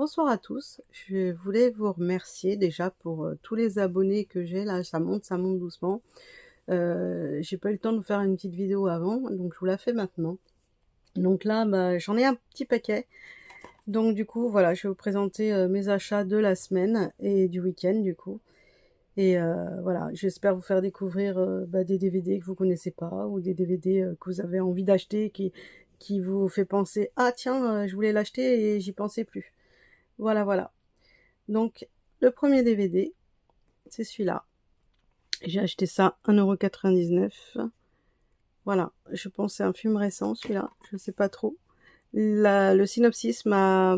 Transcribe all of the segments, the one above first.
bonsoir à tous. Je voulais vous remercier déjà pour tous les abonnés que j'ai. Là, ça monte doucement. J'ai pas eu le temps de vous faire une petite vidéo avant, donc je vous la fais maintenant. Donc là, bah, j'en ai un petit paquet. Donc du coup, voilà, je vais vous présenter mes achats de la semaine et du week-end du coup. Et voilà, j'espère vous faire découvrir bah, des DVD que vous connaissez pas ou des DVD que vous avez envie d'acheter qui vous fait penser «Ah tiens, je voulais l'acheter et j'y pensais plus». Voilà, voilà. Donc, le premier DVD, c'est celui-là. J'ai acheté ça 1,99 €. Voilà, je pense que c'est un film récent, celui-là. Je sais pas trop. Le synopsis m'a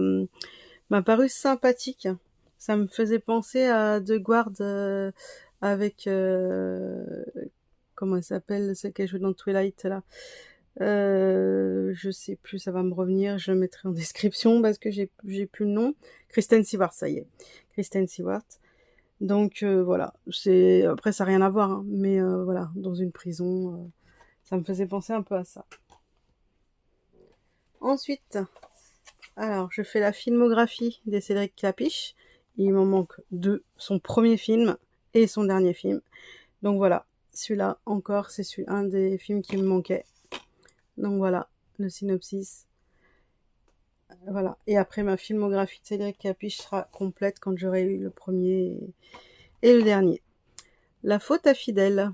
paru sympathique. Ça me faisait penser à The Guard avec... comment elle s'appelle, celle qui joue dans Twilight, là. Je sais plus, ça va me revenir. Je le mettrai en description parce que j'ai plus le nom. Kristen Stewart, ça y est. Kristen Stewart. Donc voilà, c'est après ça n'a rien à voir, hein, mais voilà, dans une prison, ça me faisait penser un peu à ça. Ensuite, alors je fais la filmographie des Cédric Klapisch. Il m'en manque 2, son premier film et son dernier film. Donc voilà, celui-là encore, c'est un des films qui me manquait. Donc voilà, le synopsis. Voilà, et après ma filmographie de Cédric Klapisch sera complète quand j'aurai eu le premier et le dernier. La faute à Fidèle.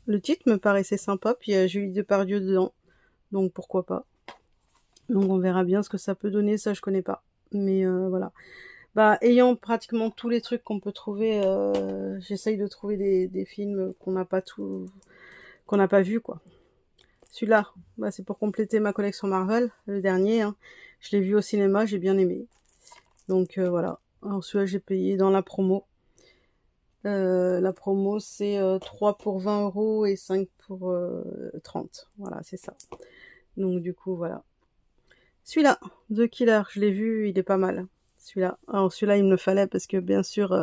Le titre me paraissait sympa, puis il y a Julie Depardieu dedans, donc pourquoi pas. Donc on verra bien ce que ça peut donner, ça je connais pas. Mais voilà. Bah, ayant pratiquement tous les trucs qu'on peut trouver, j'essaye de trouver des films qu'on n'a pas vu, quoi. Celui-là, bah, c'est pour compléter ma collection Marvel, le dernier. Hein. Je l'ai vu au cinéma, j'ai bien aimé. Donc voilà. Alors celui-là, j'ai payé dans la promo. La promo, c'est 3 pour 20 € et 5 pour 30. Voilà, c'est ça. Donc du coup, voilà. Celui-là, The Killer, je l'ai vu, il est pas mal. Celui-là. Alors celui-là, il me le fallait parce que bien sûr,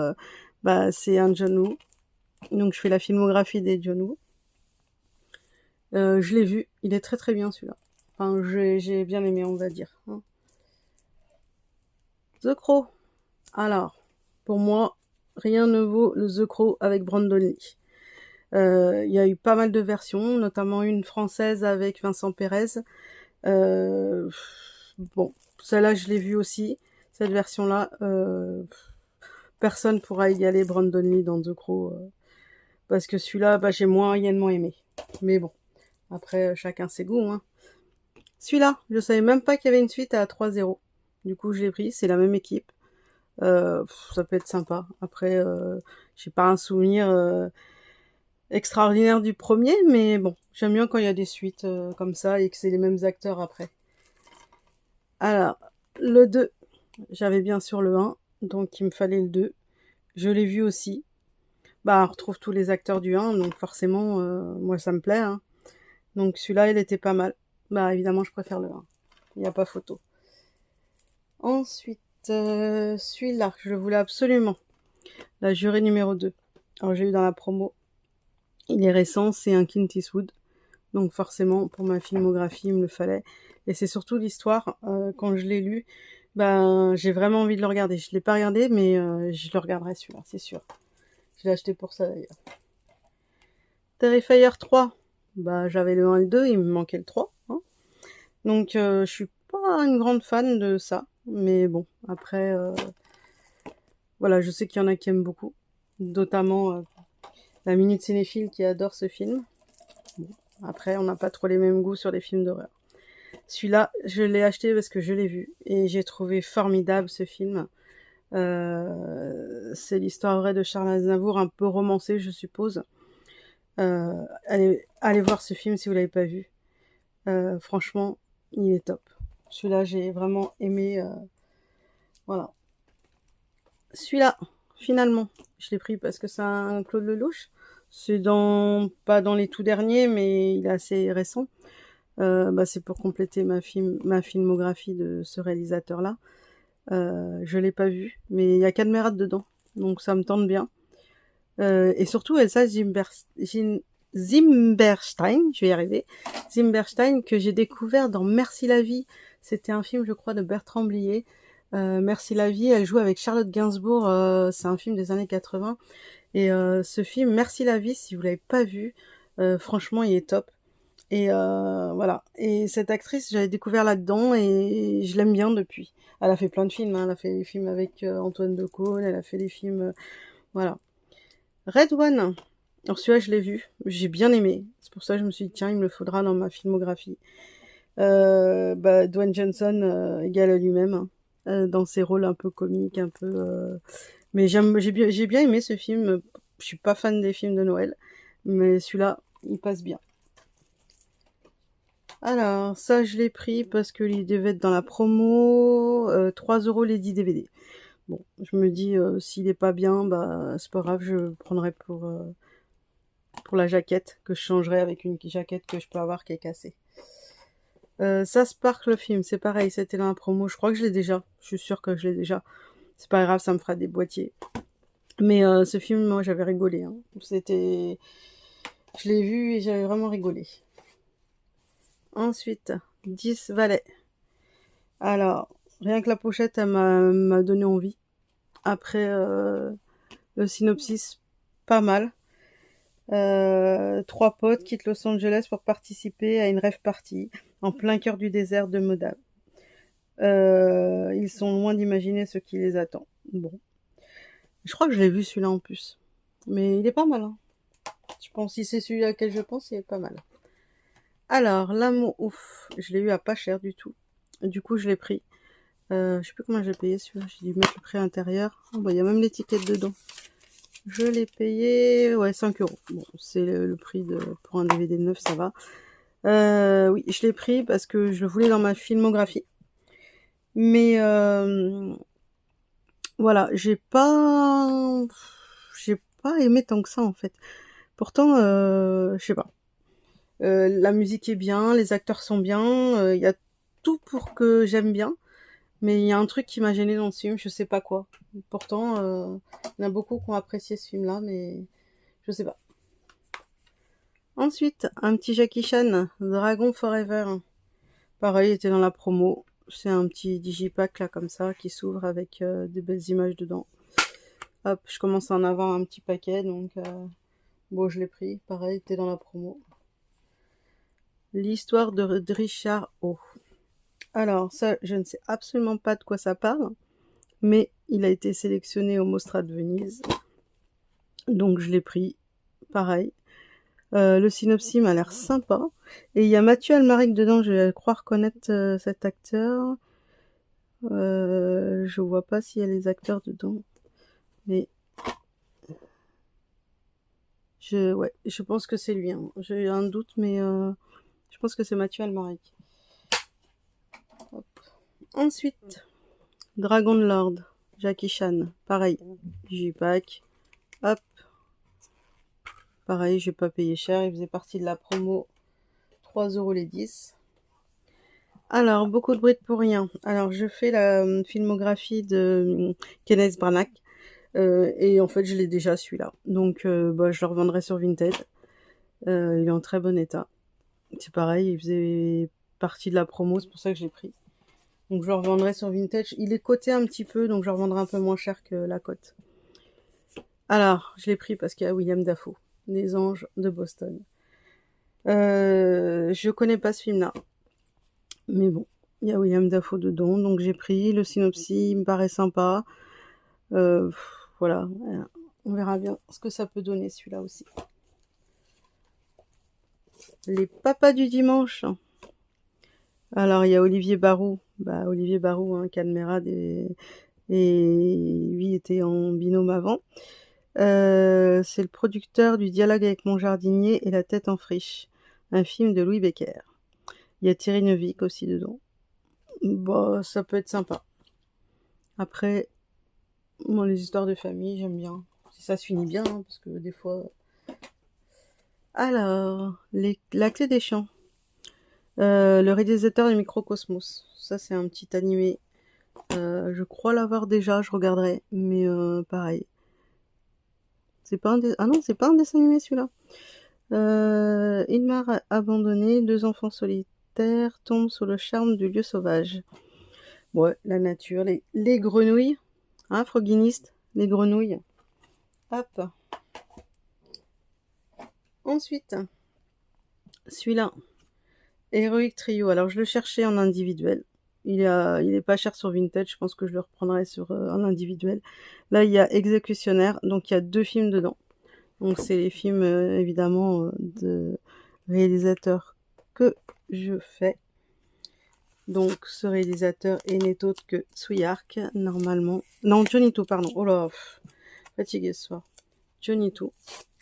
bah, c'est un John Woo. Donc je fais la filmographie des John Woo. Je l'ai vu, il est très très bien celui-là. Enfin, j'ai bien aimé, on va dire. Hein. The Crow. Alors, pour moi, rien ne vaut le The Crow avec Brandon Lee. Il y a eu pas mal de versions, notamment une française avec Vincent Perez. Bon, celle-là, je l'ai vue aussi. Cette version-là, personne pourra égaler Brandon Lee dans The Crow. Parce que celui-là, bah, j'ai moyennement aimé. Mais bon, après, chacun ses goûts. Hein. Celui-là, je savais même pas qu'il y avait une suite à 3-0. Du coup, je l'ai pris, c'est la même équipe. Ça peut être sympa. Après, j'ai pas un souvenir extraordinaire du premier, mais bon, j'aime bien quand il y a des suites comme ça et que c'est les mêmes acteurs après. Alors, le 2, j'avais bien sûr le 1, donc il me fallait le 2. Je l'ai vu aussi. Bah, on retrouve tous les acteurs du 1, donc forcément, moi ça me plaît. Hein. Donc celui-là, il était pas mal. Bah, évidemment, je préfère le 1. Il n'y a pas photo. Ensuite, celui-là, je le voulais absolument. La jurée numéro 2. Alors, j'ai eu dans la promo. Il est récent, c'est un Clint Eastwood. Donc forcément, pour ma filmographie, il me le fallait. Et c'est surtout l'histoire. Quand je l'ai lu, ben, j'ai vraiment envie de le regarder. Je ne l'ai pas regardé, mais je le regarderai celui-là, c'est sûr. Je l'ai acheté pour ça d'ailleurs. Terrifier 3. Bah, j'avais le 1 et le 2, il me manquait le 3. Hein. Donc je suis pas une grande fan de ça. Mais bon, après, voilà, je sais qu'il y en a qui aiment beaucoup. Notamment la Minute Cinéphile qui adore ce film. Bon, après, on n'a pas trop les mêmes goûts sur les films d'horreur. Celui-là, je l'ai acheté parce que je l'ai vu. Et j'ai trouvé formidable ce film. C'est l'histoire vraie de Charles Aznavour, un peu romancée, je suppose. Allez voir ce film si vous ne l'avez pas vu. Franchement, il est top. Celui-là, j'ai vraiment aimé. Voilà. Celui-là, finalement, je l'ai pris parce que c'est un Claude Lelouch. C'est pas dans les tout derniers, mais il est assez récent. Bah, c'est pour compléter ma filmographie de ce réalisateur-là. Je l'ai pas vu, mais il y a Cadmerade dedans, donc ça me tente bien. Et surtout Elsa Zimmerstein, je vais y arriver, Zimmerstein, que j'ai découvert dans Merci la vie. C'était un film, je crois, de Bertrand Blier. Merci la vie, elle joue avec Charlotte Gainsbourg, c'est un film des années 80 et ce film Merci la vie, si vous l'avez pas vu, franchement il est top et voilà et cette actrice, j'avais découvert là-dedans et je l'aime bien depuis. Elle a fait plein de films, hein, elle a fait des films avec, Antoine Decaune, elle a fait des films, voilà. Red One, alors celui-là je l'ai vu, j'ai bien aimé. C'est pour ça que je me suis dit: «Tiens, il me le faudra dans ma filmographie». Dwayne Johnson, égal à lui-même, hein, dans ses rôles un peu comiques, un peu, mais j'ai bien aimé ce film. Je suis pas fan des films de Noël, mais celui-là, il passe bien. Alors, ça, je l'ai pris parce qu'il devait être dans la promo, 3 € les 10 DVD. Bon, je me dis, s'il est pas bien, bah, c'est pas grave, je le prendrai pour la jaquette, que je changerai avec une jaquette que je peux avoir qui est cassée. Ça Spark le film, c'est pareil, c'était dans la promo, je crois que je l'ai déjà, je suis sûre que je l'ai déjà. C'est pas grave, ça me fera des boîtiers. Mais ce film, moi, j'avais rigolé, hein. Je l'ai vu et j'avais vraiment rigolé. Ensuite, 10 valets. Alors, rien que la pochette, elle m'a donné envie. Après, le synopsis, pas mal. 3 potes quittent Los Angeles pour participer à une rave party en plein cœur du désert de Moab. Ils sont loin d'imaginer ce qui les attend. Bon. Je crois que je l'ai vu celui-là en plus. Mais il est pas mal, hein. Je pense, si c'est celui auquel je pense, il est pas mal. Alors, l'amour ouf, je l'ai eu à pas cher du tout. Du coup, je l'ai pris. Je sais plus comment j'ai payé celui-là. J'ai dû mettre le prix intérieur. Oh, bah, il y a même l'étiquette dedans. Je l'ai payé, ouais, 5 €. Bon, c'est le prix pour un DVD neuf, ça va. Oui, je l'ai pris parce que je le voulais dans ma filmographie. Mais voilà, j'ai pas aimé tant que ça en fait. Pourtant, je sais pas. La musique est bien, les acteurs sont bien, il y a tout pour que j'aime bien. Mais il y a un truc qui m'a gêné dans ce film, je sais pas quoi. Pourtant, il y en a beaucoup qui ont apprécié ce film-là, mais je sais pas. Ensuite, un petit Jackie Chan, Dragon Forever. Pareil, il était dans la promo. C'est un petit digipack là comme ça qui s'ouvre avec des belles images dedans. Hop, je commence à en avoir un petit paquet, donc bon, je l'ai pris. Pareil, il était dans la promo. L'histoire de Richard O. Alors ça, je ne sais absolument pas de quoi ça parle, mais il a été sélectionné au Mostra de Venise, donc je l'ai pris. Pareil. Le synopsis m'a l'air sympa. Et il y a Mathieu Almaric dedans, je crois reconnaître cet acteur. Je vois pas s'il y a les acteurs dedans. Mais je pense que c'est lui, hein. J'ai un doute, mais je pense que c'est Mathieu Almaric. Hop. Ensuite, Dragon Lord, Jackie Chan. Pareil, J-Pack. Hop. Pareil, j'ai pas payé cher, il faisait partie de la promo. 3 € les 10. Alors, beaucoup de bruit pour rien. Alors, je fais la filmographie de Kenneth Branagh. Et en fait, je l'ai déjà celui-là. Donc, je le revendrai sur Vinted. Il est en très bon état. C'est pareil, il faisait partie de la promo, c'est pour ça que j'ai pris. Donc, je le revendrai sur Vinted. Il est coté un petit peu, donc je le revendrai un peu moins cher que la cote. Alors, je l'ai pris parce qu'il y a William Dafoe, Les Anges de Boston. Je connais pas ce film-là. Mais bon, il y a William Dafoe dedans, donc j'ai pris. Le synopsis, il me paraît sympa. Voilà, on verra bien ce que ça peut donner celui-là aussi. Les papas du dimanche. Alors, il y a Olivier Barou. Olivier Barou, hein, Cadmerade et lui était en binôme avant. C'est le producteur du Dialogue avec mon jardinier et La tête en friche, un film de Louis Becker. Il y a Thierry Neuvik aussi dedans. Bah, ça peut être sympa. Après, moi, les histoires de famille, j'aime bien. Si ça se finit bien, hein, parce que des fois... Alors, La clé des champs. Le réalisateur du Microcosmos. Ça, c'est un petit animé. Je crois l'avoir déjà, je regarderai. Mais pareil. C'est pas ah non, c'est pas un dessin animé celui-là. Une mare abandonnée, 2 enfants solitaires tombent sous le charme du lieu sauvage. Ouais, la nature, les grenouilles, hein, Froginiste, les grenouilles. Hop. Ensuite, celui-là, Heroic Trio. Alors, je le cherchais en individuel. Il est pas cher sur Vinted, je pense que je le reprendrai en individuel. Là, il y a Exécutionnaire, donc il y a 2 films dedans. Donc, c'est les films, évidemment, de réalisateurs que je fais. Donc, ce réalisateur est n'est autre que Tsui Hark, normalement. Non, Johnny To, pardon. Oh là, fatigué ce soir. Johnny To.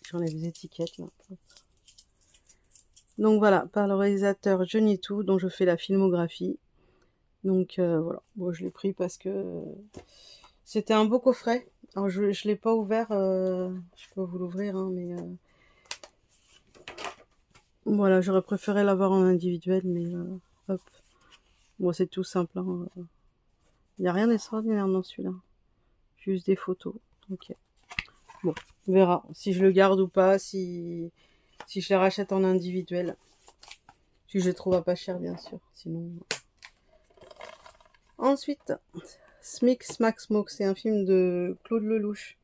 J'enlève les étiquettes, là. Donc voilà, par le réalisateur Johnny To, dont je fais la filmographie. Donc voilà, bon, je l'ai pris parce que c'était un beau coffret. Alors je l'ai pas ouvert, je peux vous l'ouvrir, hein, mais voilà, j'aurais préféré l'avoir en individuel, mais hop. Bon, c'est tout simple, hein. Il n'y a rien d'extraordinaire dans celui-là. Juste des photos. Ok. Bon, on verra si je le garde ou pas, si je les rachète en individuel. Si je les trouve à pas cher, bien sûr. Sinon. Ensuite, Smic Smack Smoke, c'est un film de Claude Lelouch.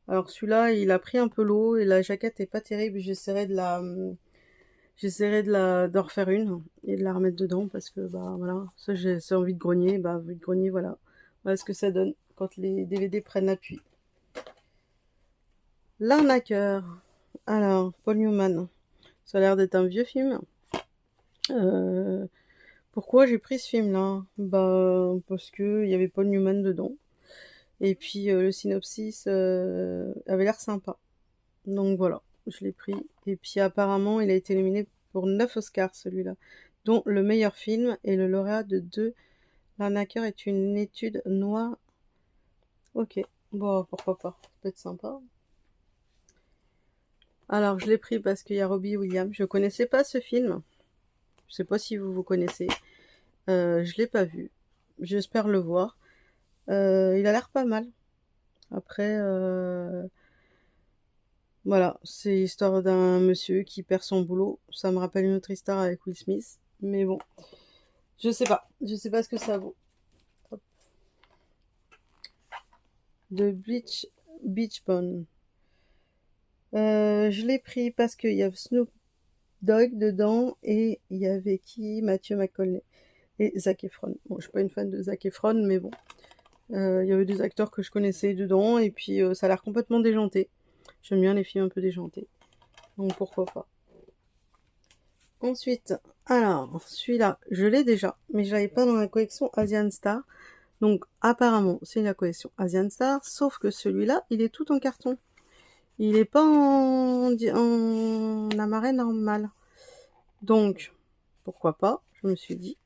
Alors celui-là, il a pris un peu l'eau et la jaquette est pas terrible. J'essaierai d'en refaire une et de la remettre dedans parce que bah voilà, ça j'ai envie de grogner, bah envie de grogner, voilà. Voilà ce que ça donne quand les DVD prennent appui. L'arnaqueur. Alors, Paul Newman. Ça a l'air d'être un vieux film. Pourquoi j'ai pris ce film-là? Bah parce que il y avait Paul Newman dedans. Et puis le synopsis avait l'air sympa. Donc voilà, je l'ai pris. Et puis apparemment, il a été nominé pour 9 Oscars, celui-là, dont le meilleur film et le lauréat de 2. L'arnaqueur est une étude noire. Ok, bon, pourquoi pas, ça peut être sympa. Alors, je l'ai pris parce qu'il y a Robbie Williams. Je connaissais pas ce film. Je sais pas si vous connaissez. Je l'ai pas vu. J'espère le voir. Il a l'air pas mal. Après, voilà, c'est l'histoire d'un monsieur qui perd son boulot. Ça me rappelle une autre histoire avec Will Smith. Mais bon, je sais pas. Je sais pas ce que ça vaut. Hop. De Beach Bone. Je l'ai pris parce qu'il y a Snoop Dogg dedans et il y avait qui? Matthew McConaughey et Zac Efron. Bon, je suis pas une fan de Zac Efron, mais bon. Il y avait des acteurs que je connaissais dedans et puis ça a l'air complètement déjanté. J'aime bien les films un peu déjantés. Donc pourquoi pas. Ensuite, alors, celui-là, je l'ai déjà, mais je l'avais pas dans la collection Asian Star. Donc apparemment, c'est la collection Asian Star, sauf que celui-là, il est tout en carton. Il est pas en amarré normal. Donc, pourquoi pas, je me suis dit.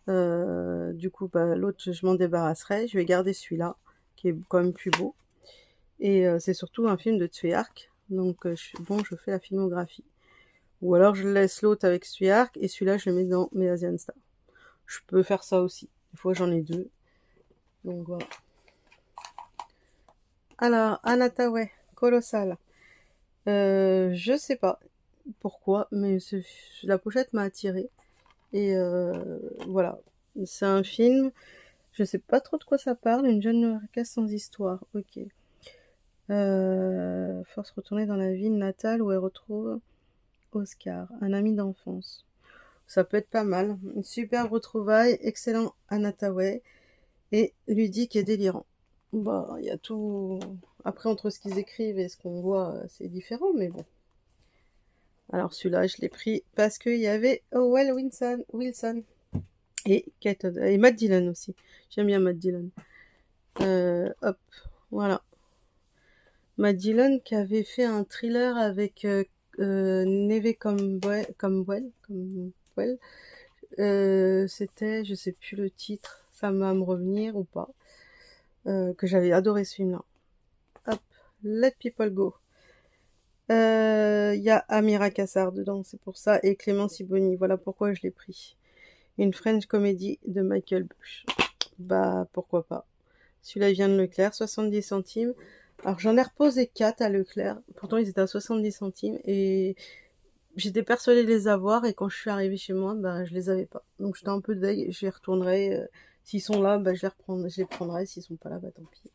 Du coup, bah, l'autre, je m'en débarrasserai. Je vais garder celui-là, qui est quand même plus beau. Et c'est surtout un film de Tsui Hark. Donc, je fais la filmographie. Ou alors, je laisse l'autre avec Tsui Hark et celui-là, je le mets dans mes Asian Stars. Je peux faire ça aussi. Des fois, j'en ai 2. Donc, voilà. Alors, Anataway, Colossal. Je sais pas pourquoi, mais la pochette m'a attirée. Et voilà. C'est un film, je sais pas trop de quoi ça parle, une jeune Américaine sans histoire. Ok. Force retourner dans la ville natale où elle retrouve Oscar, un ami d'enfance. Ça peut être pas mal. Une super retrouvaille, excellent Anataway et ludique et délirant. Bah, il y a tout. Après, entre ce qu'ils écrivent et ce qu'on voit, c'est différent, mais bon. Alors celui-là, je l'ai pris parce qu'il y avait Owen Wilson et Matt Dillon aussi. J'aime bien Matt Dillon. Hop, voilà. Matt Dillon qui avait fait un thriller avec Neve Campbell. C'était, je sais plus le titre, ça va me revenir ou pas. Que j'avais adoré ce film-là. Hop, Let People Go. Il y a Amira Cassar dedans, c'est pour ça, et Clément Siboni. Voilà pourquoi je l'ai pris. Une French Comedy de Michael Bush. Bah, pourquoi pas. Celui-là, il vient de Leclerc, 70 centimes. Alors, j'en ai reposé 4 à Leclerc. Pourtant, ils étaient à 70 centimes. Et j'étais persuadée de les avoir. Et quand je suis arrivée chez moi, bah, je les avais pas. Donc, j'étais un peu deg. J'y retournerai S'ils sont là, bah, je les prendrai. S'ils sont pas là, bah tant pis.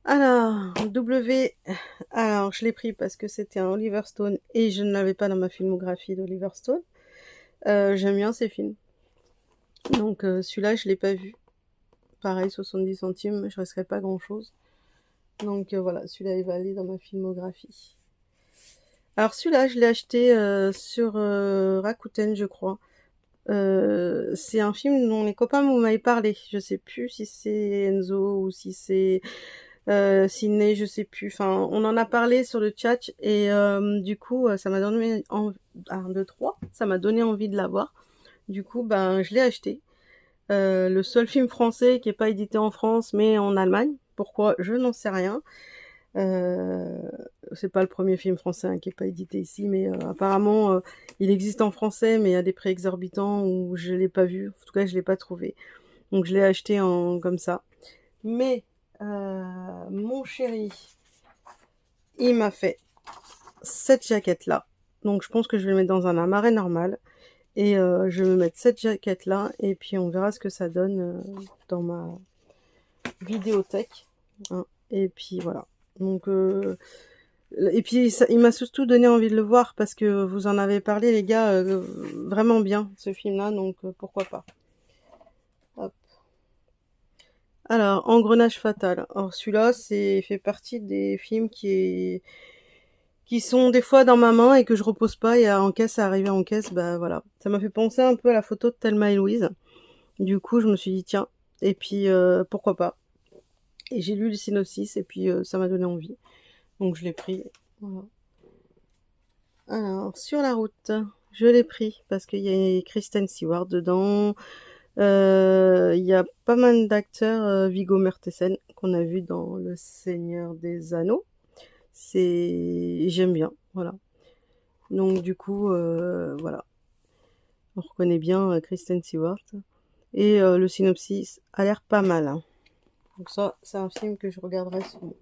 Alors, W. Alors, je l'ai pris parce que c'était un Oliver Stone et je ne l'avais pas dans ma filmographie d'Oliver Stone. J'aime bien ces films. Donc, celui-là, je l'ai pas vu. Pareil, 70 centimes, je risquerais pas grand-chose. Donc, voilà, celui-là, il va aller dans ma filmographie. Alors, celui-là, je l'ai acheté sur Rakuten, je crois. C'est un film dont les copains m'avaient parlé. Je sais plus si c'est Enzo ou si c'est Sydney, je sais plus. Enfin, on en a parlé sur le chat et du coup, ça m'a donné envie. 1, 2, 3, ça m'a donné envie de l'avoir. Du coup, ben, je l'ai acheté. Le seul film français qui est pas édité en France, mais en Allemagne. Pourquoi? Je n'en sais rien. C'est pas le premier film français qui est pas édité ici, mais apparemment il existe en français, mais à des prix exorbitants où je l'ai pas vu. En tout cas, je l'ai pas trouvé. Donc je l'ai acheté comme ça. Mais mon chéri, il m'a fait cette jaquette là. Donc je pense que je vais le mettre dans un amarré normal. Et je vais me mettre cette jaquette là. Et puis on verra ce que ça donne dans ma vidéothèque. Hein. Et puis voilà. Donc et puis ça, il m'a surtout donné envie de le voir parce que vous en avez parlé les gars, vraiment bien ce film là, donc pourquoi pas. Hop. Alors, Engrenage fatal. Alors celui-là, fait partie des films qui sont des fois dans ma main et que je repose pas et en caisse, à arriver en caisse, bah voilà. Ça m'a fait penser un peu à la photo de Thelma et Louise. Du coup, je me suis dit tiens, et puis pourquoi pas. Et j'ai lu le synopsis et puis ça m'a donné envie. Donc je l'ai pris. Voilà. Alors, sur la route, je l'ai pris parce qu'il y a Kristen Stewart dedans. Il y a pas mal d'acteurs, Viggo Mortensen, qu'on a vu dans Le Seigneur des Anneaux. J'aime bien, voilà. Donc du coup, voilà. On reconnaît bien Kristen Stewart. Et le synopsis a l'air pas mal. Hein. Donc ça, c'est un film que je regarderai souvent.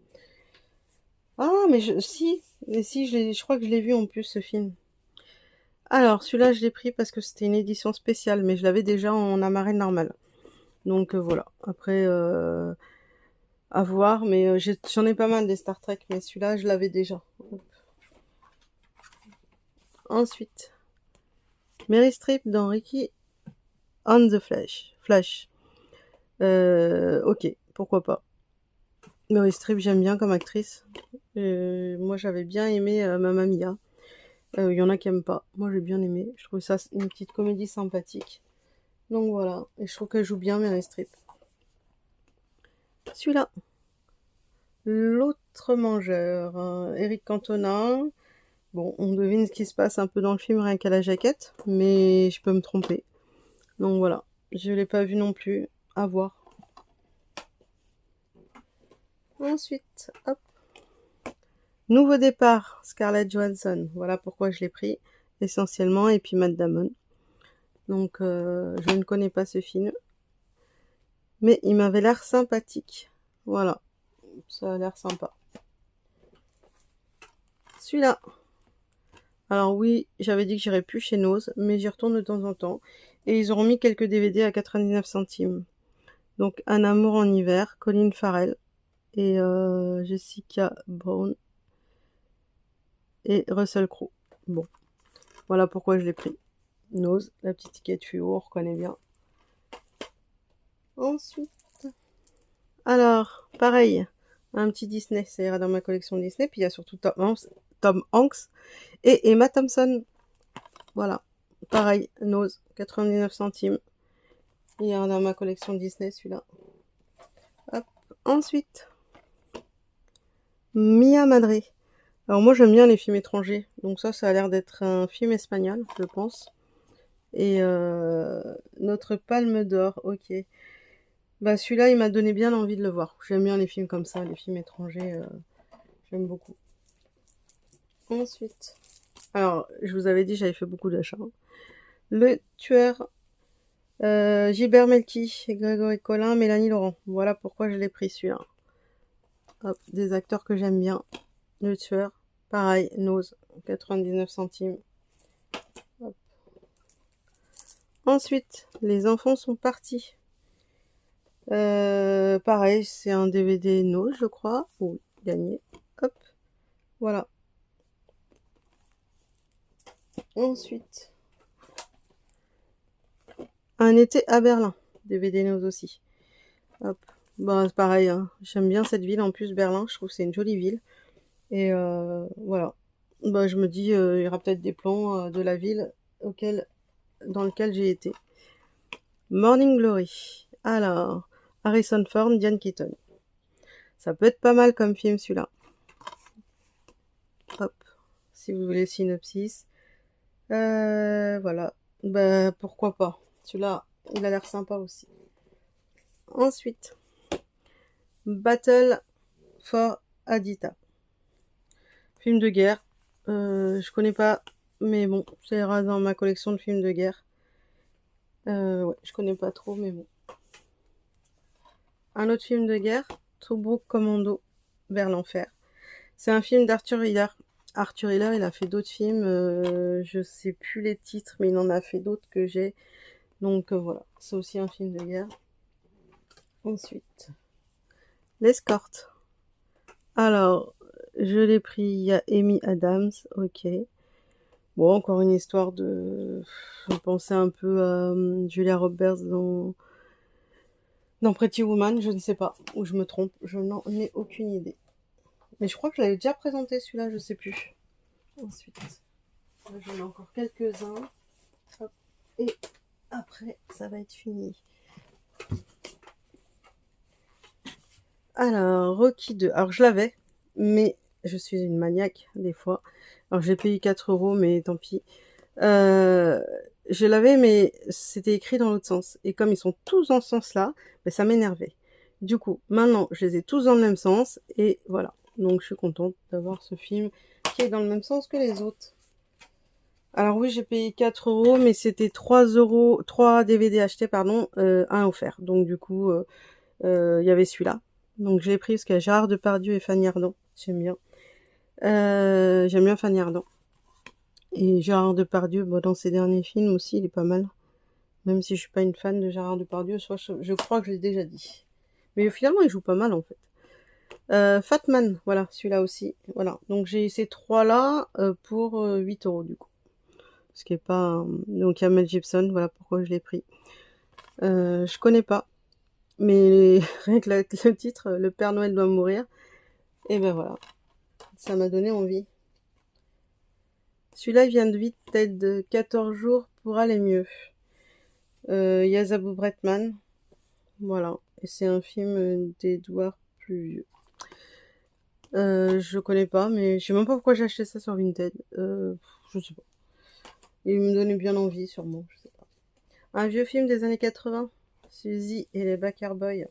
Ah, mais si, je crois que je l'ai vu en plus ce film. Alors, celui-là, je l'ai pris parce que c'était une édition spéciale, mais je l'avais déjà en amarré normal. Donc voilà. Après, à voir, mais j'en ai pas mal des Star Trek, mais celui-là, je l'avais déjà. Hop. Ensuite, Mary Streep dans Ricky on the Flash. Ok, pourquoi pas. Mary Streep, j'aime bien comme actrice. Moi, j'avais bien aimé Mamma Mia. Il y en a qui aiment pas. Moi, j'ai bien aimé. Je trouve ça une petite comédie sympathique. Donc voilà. Et je trouve qu'elle joue bien, Mary Streep. Celui-là. L'autre mangeur. Eric Cantona. Bon, on devine ce qui se passe un peu dans le film rien qu'à la jaquette. Mais je peux me tromper. Donc voilà. Je l'ai pas vu non plus. À voir. Ensuite, hop. Nouveau départ, Scarlett Johansson. Voilà pourquoi je l'ai pris, essentiellement. Et puis Matt Damon. Donc, je ne connais pas ce film. Mais il m'avait l'air sympathique. Voilà. Ça a l'air sympa. Celui-là. Alors oui, j'avais dit que j'irais plus chez Nose, mais j'y retourne de temps en temps. Et ils auront mis quelques DVD à 99 centimes. Donc, Un amour en hiver, Colin Farrell et Jessica Brown et Russell Crowe. Bon, voilà pourquoi je l'ai pris. Nose, la petite ticket fluo, on reconnaît bien. Ensuite, alors, pareil, un petit Disney, ça ira dans ma collection Disney. Puis il y a surtout Tom Hanks et Emma Thompson. Voilà, pareil, Nose, 99 centimes. Il ira dans ma collection Disney, celui-là. Hop. Ensuite, Mia Madre. Alors moi j'aime bien les films étrangers, donc ça a l'air d'être un film espagnol, je pense. Et notre Palme d'Or, ok. Bah celui-là il m'a donné bien envie de le voir. J'aime bien les films comme ça, les films étrangers, j'aime beaucoup. Ensuite, alors je vous avais dit j'avais fait beaucoup d'achats. Le Tueur, Gilbert Melki, Grégory Collin, Mélanie Laurent. Voilà pourquoi je l'ai pris celui-là. Hop, des acteurs que j'aime bien. Le Tueur, pareil, Nose, 99 centimes. Hop. Ensuite, les enfants sont partis. Pareil, c'est un DVD No, je crois. Oui, gagné. Hop, voilà. Ensuite, un été à Berlin. DVD No aussi. Hop. Bah, c'est pareil, hein. J'aime bien cette ville. En plus, Berlin, je trouve que c'est une jolie ville. Et voilà. Bah, je me dis, il y aura peut-être des plans de la ville dans lequel j'ai été. Morning Glory. Alors, Harrison Ford, Diane Keaton. Ça peut être pas mal comme film, celui-là. Hop, si vous voulez le synopsis. Voilà. Bah, pourquoi pas. Celui-là, il a l'air sympa aussi. Ensuite, Battle for Aditya. Film de guerre. Je connais pas, mais bon, ça ira dans ma collection de films de guerre. Ouais, je connais pas trop, mais bon. Un autre film de guerre, Tobruk Commando, vers l'enfer. C'est un film d'Arthur Hiller. Arthur Hiller, il a fait d'autres films, je sais plus les titres, mais il en a fait d'autres que j'ai. Donc voilà, c'est aussi un film de guerre. Ensuite, L'Escorte. Alors, je l'ai pris, il y a Amy Adams, ok. Bon, encore une histoire de... Je pensais un peu à Julia Roberts dans Pretty Woman, je ne sais pas, ou je me trompe, je n'en ai aucune idée. Mais je crois que je l'avais déjà présenté celui-là, je sais plus. Ensuite, j'en ai encore quelques-uns. Hop. Et après, ça va être fini. Alors, Rocky 2. Alors, je l'avais, mais je suis une maniaque, des fois. Alors, j'ai payé 4 €, mais tant pis. Je l'avais, mais c'était écrit dans l'autre sens. Et comme ils sont tous dans ce sens-là, ben, ça m'énervait. Du coup, maintenant, je les ai tous dans le même sens. Et voilà. Donc, je suis contente d'avoir ce film qui est dans le même sens que les autres. Alors oui, j'ai payé 4 €, mais c'était 3 DVD achetés, pardon, un offert. Donc du coup, il y avait celui-là. Donc je l'ai pris parce qu'il y a Gérard Depardieu et Fanny Ardant. J'aime bien. J'aime bien Fanny Ardant. Et Gérard Depardieu, bon, dans ses derniers films aussi, il est pas mal. Même si je suis pas une fan de Gérard Depardieu, je crois que je l'ai déjà dit. Mais finalement, il joue pas mal en fait. Fat Man, voilà, celui-là aussi. Voilà. Donc j'ai ces trois-là pour 8 € du coup. Ce qui est pas... Donc il y a Mel Gibson, voilà pourquoi je l'ai pris. Je connais pas. Mais rien que le titre, Le Père Noël doit mourir. Et ben voilà. Ça m'a donné envie. Celui-là, il vient de vite peut-être de 14 jours pour aller mieux. Yazabou Bretman. Voilà. Et c'est un film d'Edouard Pluvieux. Je connais pas, mais je sais même pas pourquoi j'ai acheté ça sur Vinted. Je sais pas. Il me donnait bien envie, sûrement. Je sais pas. Un vieux film des années 80. Suzy et les Baker Boys.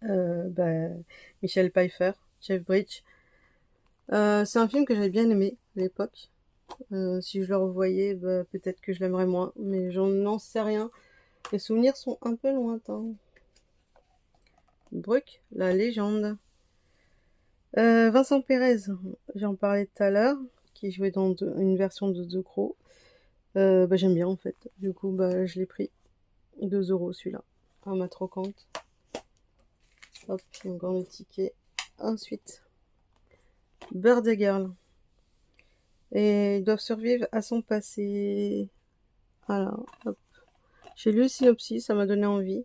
Bah, Michel Pfeiffer, Jeff Bridges. C'est un film que j'avais bien aimé à l'époque. Si je le revoyais, bah, peut-être que je l'aimerais moins, mais j'en sais rien. Les souvenirs sont un peu lointains. Bruck, la légende. Vincent Pérez, j'en parlais tout à l'heure, qui jouait dans une version de The Crow. Bah, j'aime bien en fait. Du coup, bah, je l'ai pris. 2 € celui-là, à ma trocante. Hop, encore le ticket. Ensuite, Bird Girl. Et ils doivent survivre à son passé. Voilà, hop. J'ai lu le synopsis, ça m'a donné envie.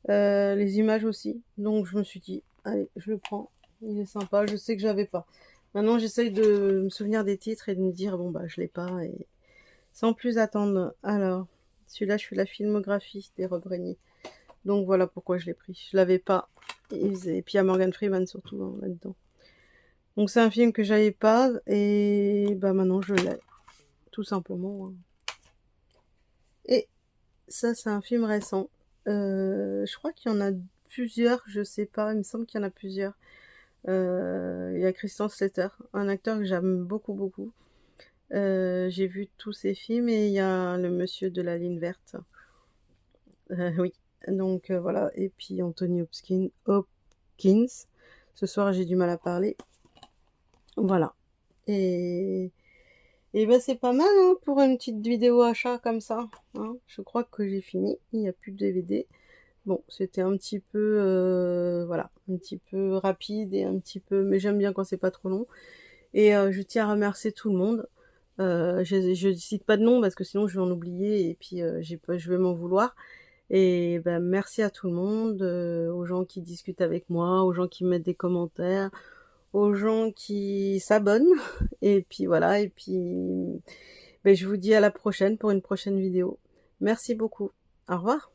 Les images aussi. Donc je me suis dit, allez, je le prends. Il est sympa, je sais que j'avais pas. Maintenant j'essaye de me souvenir des titres et de me dire, bon bah je l'ai pas. Et sans plus attendre. Alors, celui-là, je fais la filmographie des Rob Reigny. Donc voilà pourquoi je l'ai pris. Je l'avais pas. Et puis il y a Morgan Freeman surtout hein, là-dedans. Donc c'est un film que j'avais pas et bah maintenant je l'ai. Tout simplement. Hein. Et ça c'est un film récent. Je crois qu'il y en a plusieurs, je sais pas, il me semble qu'il y en a plusieurs. Il y a Christian Slater, un acteur que j'aime beaucoup beaucoup. J'ai vu tous ses films et il y a le monsieur de la ligne verte. Oui, donc voilà. Et puis Anthony Hopkins. Ce soir j'ai du mal à parler. Voilà. Et Et ben c'est pas mal hein, pour une petite vidéo achat comme ça. Hein. Je crois que j'ai fini. Il n'y a plus de DVD. Bon, c'était un petit peu, voilà, un petit peu rapide et un petit peu, mais j'aime bien quand c'est pas trop long. Et je tiens à remercier tout le monde. Je cite pas de nom parce que sinon je vais en oublier et puis je vais m'en vouloir. Et ben merci à tout le monde, aux gens qui discutent avec moi, aux gens qui mettent des commentaires, aux gens qui s'abonnent. Et puis voilà, et puis ben, je vous dis à la prochaine pour une prochaine vidéo. Merci beaucoup. Au revoir.